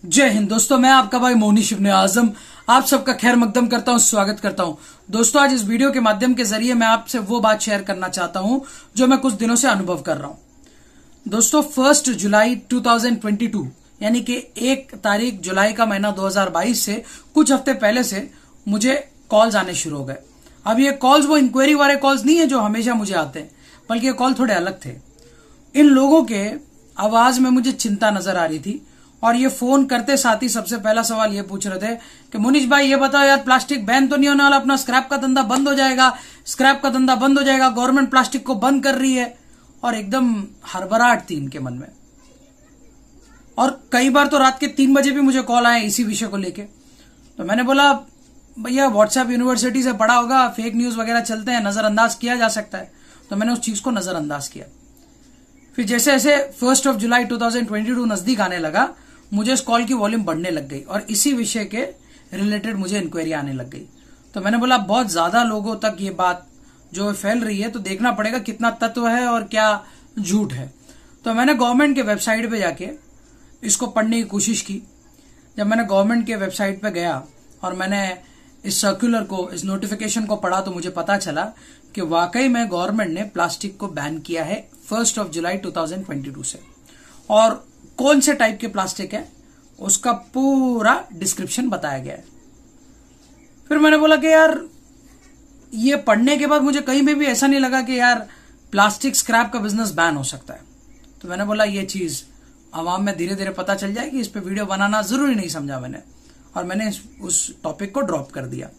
जय हिंद दोस्तों, मैं आपका भाई मोनिश इब्ने आजम आप सबका खैर मकदम करता हूं, स्वागत करता हूं। दोस्तों, आज इस वीडियो के माध्यम के जरिए मैं आपसे वो बात शेयर करना चाहता हूं जो मैं कुछ दिनों से अनुभव कर रहा हूं। दोस्तों, 1 जुलाई 2022 यानी कि 1 तारीख जुलाई का महीना 2022 से कुछ हफ्ते पहले से मुझे कॉल्स आने शुरू हो गए। अब ये कॉल्स वो इंक्वायरी वाले कॉल्स नहीं है जो हमेशा मुझे आते हैं, बल्कि ये कॉल थोड़े अलग थे। इन लोगों के आवाज में मुझे चिंता नजर आ रही थी और ये फोन करते साथ ही सबसे पहला सवाल ये पूछ रहे थे कि मुनीश भाई ये बताओ यार, प्लास्टिक बैन तो नहीं होने वाला, अपना स्क्रैप का धंधा बंद हो जाएगा, स्क्रैप का धंधा बंद हो जाएगा, गवर्नमेंट प्लास्टिक को बंद कर रही है। और एकदम हड़बड़ाहट थी इनके मन में। और कई बार तो रात के 3 बजे भी मुझे कॉल आए इसी विषय को लेके। तो मैंने बोला भैया, व्हाट्सएप यूनिवर्सिटी से पढ़ा होगा, फेक न्यूज वगैरह चलते हैं, नजरअंदाज किया जा सकता है। तो मैंने उस चीज को नजरअंदाज किया। फिर जैसे जैसे 1 जुलाई 2022 नजदीक आने लगा, मुझे इस कॉल की वॉल्यूम बढ़ने लग गई और इसी विषय के रिलेटेड मुझे इंक्वायरी आने लग गई। तो मैंने बोला बहुत ज्यादा लोगों तक ये बात जो फैल रही है, तो देखना पड़ेगा कितना तत्व है और क्या झूठ है। तो मैंने गवर्नमेंट के वेबसाइट पे जाके इसको पढ़ने की कोशिश की। जब मैंने गवर्नमेंट के वेबसाइट पे गया और मैंने इस सर्कुलर को, इस नोटिफिकेशन को पढ़ा, तो मुझे पता चला कि वाकई में गवर्नमेंट ने प्लास्टिक को बैन किया है 1 जुलाई 2022 से। और कौन से टाइप के प्लास्टिक है उसका पूरा डिस्क्रिप्शन बताया गया है। फिर मैंने बोला कि यार, ये पढ़ने के बाद मुझे कहीं भी ऐसा नहीं लगा कि यार प्लास्टिक स्क्रैप का बिजनेस बैन हो सकता है। तो मैंने बोला ये चीज आवाम में धीरे धीरे पता चल जाएगी, इस पे वीडियो बनाना जरूरी नहीं समझा मैंने, और मैंने उस टॉपिक को ड्रॉप कर दिया।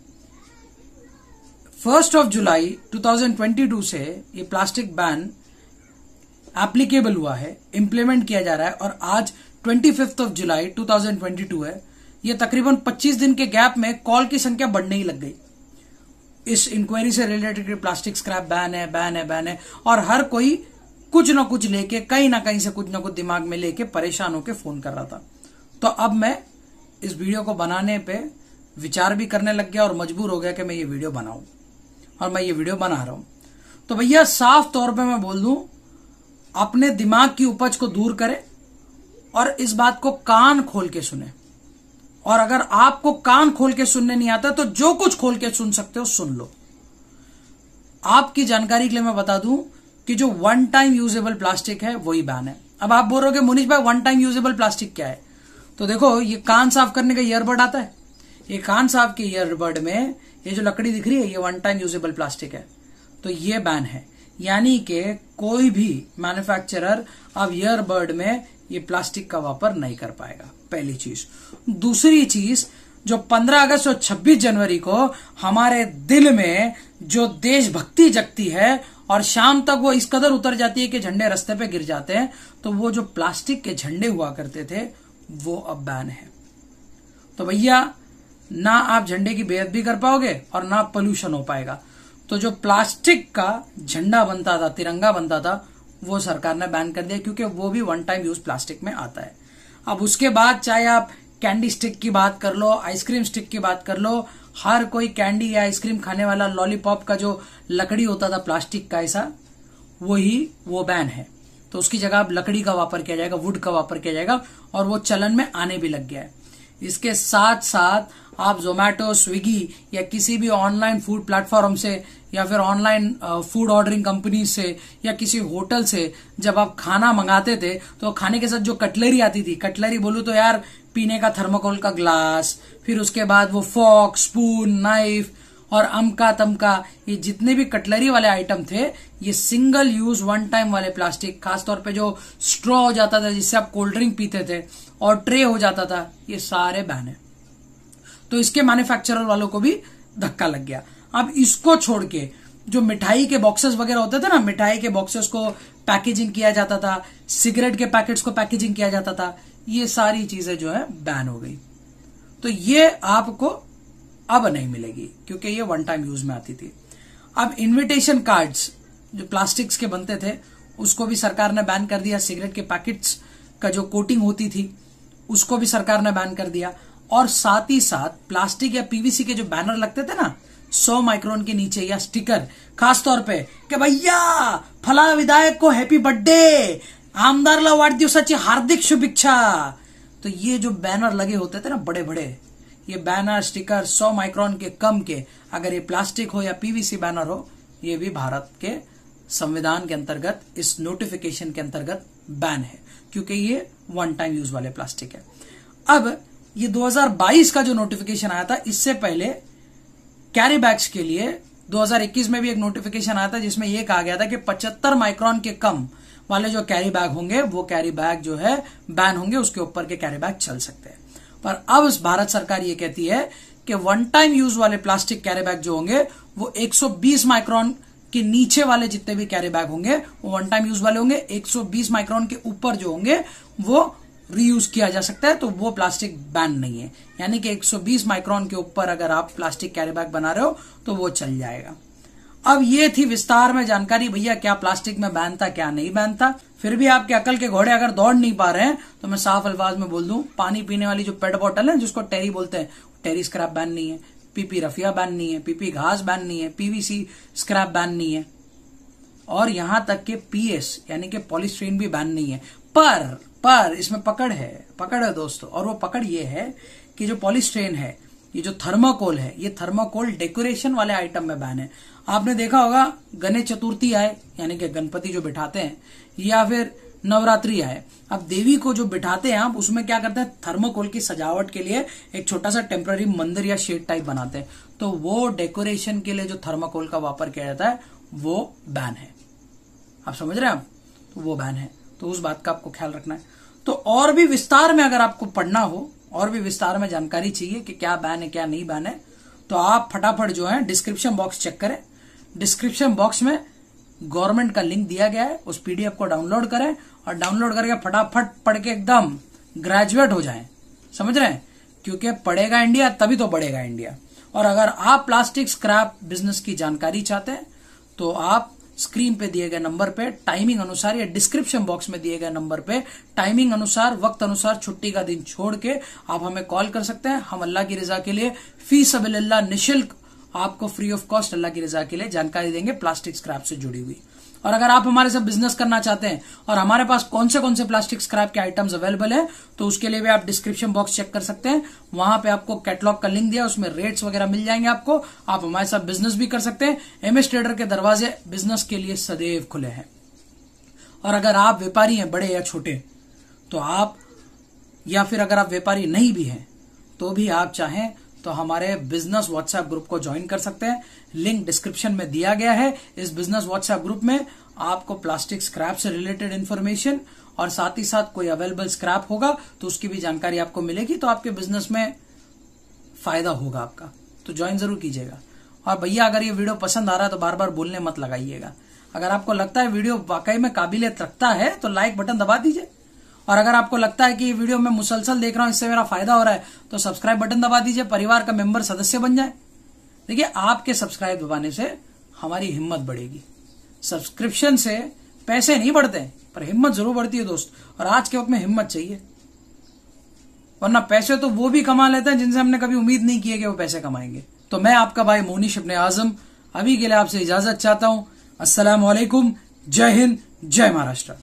1 जुलाई 2022 से ये प्लास्टिक बैन एप्लीकेबल हुआ है, इंप्लीमेंट किया जा रहा है। और आज 25 जुलाई 2022 है। ये तकरीबन 25 दिन के गैप में कॉल की संख्या बढ़ने ही लग गई इस इंक्वायरी से रिलेटेड। प्लास्टिक स्क्रैप बैन है, बैन है, बैन है। और हर कोई कुछ ना कुछ लेके, कहीं ना कहीं से कुछ ना कुछ दिमाग में लेके परेशान होकर फोन कर रहा था। तो अब मैं इस वीडियो को बनाने पे विचार भी करने लग गया और मजबूर हो गया कि मैं ये वीडियो बनाऊं, और मैं ये वीडियो बना रहा हूं। तो भैया, साफ तौर पे मैं बोल दूं, अपने दिमाग की उपज को दूर करें और इस बात को कान खोल के सुने। और अगर आपको कान खोल के सुनने नहीं आता तो जो कुछ खोल के सुन सकते हो सुन लो। आपकी जानकारी के लिए मैं बता दूं कि जो 1 टाइम यूजेबल प्लास्टिक है वही बैन है। अब आप बोल रहे हो मुनीश भाई 1 टाइम यूजेबल प्लास्टिक क्या है? तो देखो, ये कान साफ करने का ईयरबड आता है, ये कान साफ के ईयरबड में ये जो लकड़ी दिख रही है, ये 1 टाइम यूजेबल प्लास्टिक है। तो ये बैन है, यानी कि कोई भी मैन्युफैक्चरर अब ईयरबड में ये प्लास्टिक का वापर नहीं कर पाएगा, पहली चीज। दूसरी चीज, जो 15 अगस्त और 26 जनवरी को हमारे दिल में जो देशभक्ति जगती है और शाम तक वो इस कदर उतर जाती है कि झंडे रास्ते पे गिर जाते हैं, तो वो जो प्लास्टिक के झंडे हुआ करते थे वो अब बैन है। तो भैया, ना आप झंडे की बेइज्जती कर पाओगे और ना पोल्यूशन हो पाएगा। तो जो प्लास्टिक का झंडा बनता था, तिरंगा बनता था, वो सरकार ने बैन कर दिया, क्योंकि वो भी 1 टाइम यूज प्लास्टिक में आता है। अब उसके बाद चाहे आप कैंडी स्टिक की बात कर लो, आइसक्रीम स्टिक की बात कर लो, हर कोई कैंडी या आइसक्रीम खाने वाला लॉलीपॉप का जो लकड़ी होता था प्लास्टिक का ऐसा, वो बैन है। तो उसकी जगह अब लकड़ी का वापर किया जाएगा, वुड का वापर किया जाएगा, और वो चलन में आने भी लग गया है। इसके साथ साथ आप जोमेटो, स्विगी या किसी भी ऑनलाइन फूड प्लेटफॉर्म से या फिर ऑनलाइन फूड ऑर्डरिंग कंपनी से या किसी होटल से जब आप खाना मंगाते थे, तो खाने के साथ जो कटलरी आती थी, कटलरी बोलूं तो यार पीने का थर्मोकोल का ग्लास, फिर उसके बाद वो फॉर्क, स्पून, नाइफ और अमका तमका, ये जितने भी कटलरी वाले आइटम थे, ये सिंगल यूज 1 टाइम वाले प्लास्टिक, खासतौर पे जो स्ट्रॉ हो जाता था जिससे आप कोल्ड ड्रिंक पीते थे, और ट्रे हो जाता था, ये सारे बैन है। तो इसके मैन्युफैक्चरर वालों को भी धक्का लग गया। अब इसको छोड़ के जो मिठाई के बॉक्सेस वगैरह होते थे ना, मिठाई के बॉक्सेस को पैकेजिंग किया जाता था, सिगरेट के पैकेट्स को पैकेजिंग किया जाता था, ये सारी चीजें जो है बैन हो गई। तो ये आपको अब नहीं मिलेगी, क्योंकि ये 1 टाइम यूज में आती थी। अब इनविटेशन कार्ड्स जो प्लास्टिक्स के बनते थे, उसको भी सरकार ने बैन कर दिया। सिगरेट के पैकेट्स का जो कोटिंग होती थी, उसको भी सरकार ने बैन कर दिया। और साथ ही साथ प्लास्टिक या पीवीसी के जो बैनर लगते थे ना 100 माइक्रोन के नीचे, या स्टिकर खासतौर पे कि भैया फला विधायक को हैप्पी बर्थडे, आमदारला वाढदिवसाची हार्दिक शुभेच्छा, तो ये जो बैनर लगे होते थे ना बड़े बड़े, ये बैनर स्टिकर 100 माइक्रोन के कम के, अगर ये प्लास्टिक हो या पीवीसी बैनर हो, ये भी भारत के संविधान के अंतर्गत इस नोटिफिकेशन के अंतर्गत बैन है, क्योंकि ये वन टाइम यूज वाले प्लास्टिक है। अब ये 2022 का जो नोटिफिकेशन आया था, इससे पहले कैरी बैग्स के लिए 2021 में भी एक नोटिफिकेशन आया था जिसमें यह कहा गया था कि 75 माइक्रोन के कम वाले जो कैरी बैग होंगे वो कैरी बैग जो है बैन होंगे, उसके ऊपर के कैरी बैग चल सकते हैं। पर अब भारत सरकार ये कहती है कि वन टाइम यूज वाले प्लास्टिक कैरी बैग जो होंगे वो 120 माइक्रोन के नीचे वाले जितने भी कैरी बैग होंगे वो वन टाइम यूज वाले होंगे। 120 माइक्रोन के ऊपर जो होंगे वो रीयूज किया जा सकता है, तो वो प्लास्टिक बैन नहीं है। यानी कि 120 माइक्रोन के ऊपर अगर आप प्लास्टिक कैरी बैग बना रहे हो तो वो चल जाएगा। अब ये थी विस्तार में जानकारी भैया, क्या प्लास्टिक में बैन था क्या नहीं बैन था। फिर भी आपके अकल के घोड़े अगर दौड़ नहीं पा रहे हैं तो मैं साफ अल्फाज में बोल दूं, पानी पीने वाली जो पेट बॉटल है जिसको टेरी बोलते हैं, टेरी स्क्रैप बैन नहीं है, पीपी रफिया बैन नहीं है, पीपी घास बैन नहीं है, पीवीसी स्क्रैप बैन नहीं है, और यहां तक के पीएस यानी कि पॉलीस्टीरीन भी बैन नहीं है। पर इसमें पकड़ है दोस्तों, और वो पकड़ ये है कि जो पॉलीस्टीरीन है, ये जो थर्माकोल है, ये थर्माकोल डेकोरेशन वाले आइटम में बैन है। आपने देखा होगा गणेश चतुर्थी आए यानी कि गणपति जो बिठाते हैं, या फिर नवरात्रि आए, अब देवी को जो बिठाते हैं आप, उसमें क्या करते हैं, थर्माकोल की सजावट के लिए एक छोटा सा टेम्पररी मंदिर या शेड टाइप बनाते हैं, तो वो डेकोरेशन के लिए जो थर्माकोल का वापर किया जाता है वो बैन है। आप समझ रहे हैं आप, तो वो बैन है, तो उस बात का आपको ख्याल रखना है। तो और भी विस्तार में अगर आपको पढ़ना हो, और भी विस्तार में जानकारी चाहिए कि क्या बैन है क्या नहीं बैन है, तो आप फटाफट जो है डिस्क्रिप्शन बॉक्स चेक करें। डिस्क्रिप्शन बॉक्स में गवर्नमेंट का लिंक दिया गया है, उस पीडीएफ को डाउनलोड करें और डाउनलोड करके फटाफट पढ़ के एकदम ग्रेजुएट हो जाएं। समझ रहे हैं, क्योंकि पढ़ेगा इंडिया तभी तो बढ़ेगा इंडिया। और अगर आप प्लास्टिक स्क्रैप बिजनेस की जानकारी चाहते हैं तो आप स्क्रीन पे दिए गए नंबर पे टाइमिंग अनुसार, या डिस्क्रिप्शन बॉक्स में दिए गए नंबर पे टाइमिंग अनुसार, वक्त अनुसार, छुट्टी का दिन छोड़ के आप हमें कॉल कर सकते हैं। हम अल्लाह की रजा के लिए फी सबीलिल्लाह निशुल्क आपको फ्री ऑफ कॉस्ट अल्लाह की रजा के लिए जानकारी देंगे प्लास्टिक स्क्रैप से जुड़ी हुई। और अगर आप हमारे साथ बिजनेस करना चाहते हैं और हमारे पास कौन से प्लास्टिक स्क्रैप के आइटम्स अवेलेबल हैं, तो उसके लिए भी आप डिस्क्रिप्शन बॉक्स चेक कर सकते हैं। वहां पे आपको कैटलॉग का लिंक दिया, उसमें रेट्स वगैरह मिल जाएंगे आपको। आप हमारे साथ बिजनेस भी कर सकते हैं। एमएस ट्रेडर के दरवाजे बिजनेस के लिए सदैव खुले हैं। और अगर आप व्यापारी हैं, बड़े या छोटे, तो आप, या फिर अगर आप व्यापारी नहीं भी हैं तो भी आप चाहें तो हमारे बिजनेस व्हाट्सएप ग्रुप को ज्वाइन कर सकते हैं। लिंक डिस्क्रिप्शन में दिया गया है। इस बिजनेस व्हाट्सएप ग्रुप में आपको प्लास्टिक स्क्रैप से रिलेटेड इन्फॉर्मेशन और साथ ही साथ कोई अवेलेबल स्क्रैप होगा तो उसकी भी जानकारी आपको मिलेगी, तो आपके बिजनेस में फायदा होगा आपका। तो ज्वाइन जरूर कीजिएगा। और भैया अगर ये वीडियो पसंद आ रहा है तो बार बार बोलने मत लगाइएगा। अगर आपको लगता है वीडियो वाकई में काबिलियत रखता है तो लाइक बटन दबा दीजिए। और अगर आपको लगता है कि ये वीडियो मैं मुसलसल देख रहा हूं, इससे मेरा फायदा हो रहा है, तो सब्सक्राइब बटन दबा दीजिए, परिवार का मेंबर सदस्य बन जाए। देखिए, आपके सब्सक्राइब दबाने से हमारी हिम्मत बढ़ेगी। सब्सक्रिप्शन से पैसे नहीं बढ़ते पर हिम्मत जरूर बढ़ती है दोस्त, और आज के वक्त में हिम्मत चाहिए, वरना पैसे तो वो भी कमा लेते हैं जिनसे हमने कभी उम्मीद नहीं की है कि वो पैसे कमाएंगे। तो मैं आपका भाई मोनिश इब्ने आजम अभी के लिए आपसे इजाजत चाहता हूं। अस्सलाम वालेकुम, जय हिंद, जय महाराष्ट्र।